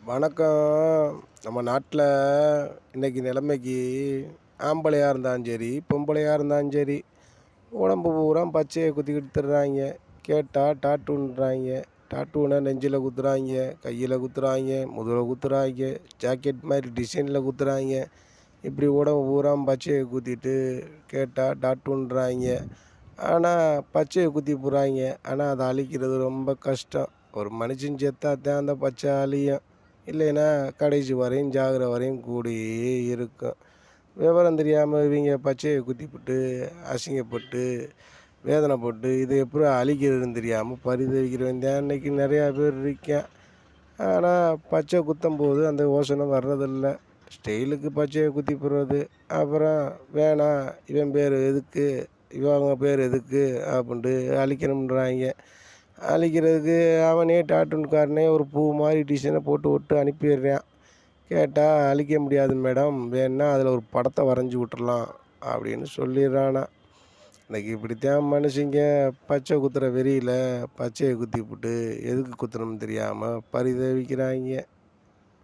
வணக்கம். நம்ம நாட்ல இன்னைக்கு நிலைமைக்கு ஆம்பளையா இருந்தாலும் சரி, பொம்பளையா இருந்தாலும் சரி, உடம்பு பூரா பச்சைய குத்திக்கிட்டு திரிறாய்ங்க. கேட்டா டாட்டூன்றாய்ங்க. டாட்டூனா நெஞ்சில குத்துறாய்ங்க, கையில குத்துறாய்ங்க, முதுகுல குத்துறாய்ங்க, ஜாக்கெட் மாரி டிசைன்ல குத்துறாய்ங்க. இப்படி உடம்பு பூரா பச்சைய குத்திட்டு கேட்டா டாட்டூன்றாய்ங்க. ஆனா, பச்சைய குத்தி புடுறாய்ங்க. ஆனா, அத அழிக்கிறது ரொம்ப கஷ்டம். ஒரு மனுஷன் செத்தா தான் அந்த பச்சை அழியும். இல்லைன்னா, கடைசி வரையும் சாகுற வரையும் கூடயே இருக்கும். விவரம் தெரியாம இவைங்க பச்சைய குத்திப்புட்டு, அசிங்கப்பட்டு, வேதனைப்பட்டு, இத எப்புட்றா அழிக்கிறதுன்னு தெரியாம பரிதவிக்கிறவன் தான் இன்னைக்கு நெறையா பேர் இருக்கான். ஆனா, பச்சை குத்தம்போது அந்த யோசனை வர்றதில்ல. ஸ்டைலுக்கு பச்சைய குத்தி புடுறது. அப்புறம் வேணாம், இவன் பேர் எதுக்கு? இவங்க பேர் எதுக்கு? அப்புட்ன்ட்டு அழிக்கணும்ன்றாய்ங்க. அழிக்கிறதுக்கு அவனே டாட்டூன்காரனே ஒரு பூ மாரி டிசைன போட்டு விட்டு அனுப்பிடுறான். கேட்டா, "அழிக்க முடியாது மேடம். வேணுனா அதில ஒரு படத்த வரைஞ்சு விட்டுறலாம்" அப்படின்னு சொல்லிடுறானாம். இன்னைக்கு இப்படித்தான் மனுஷங்க பச்சை குத்துற வெறியில பச்சைய குத்திப்புட்டு, எதுக்கு குத்தணும்னு தெரியாம பரிதவிக்கிறாய்ங்க.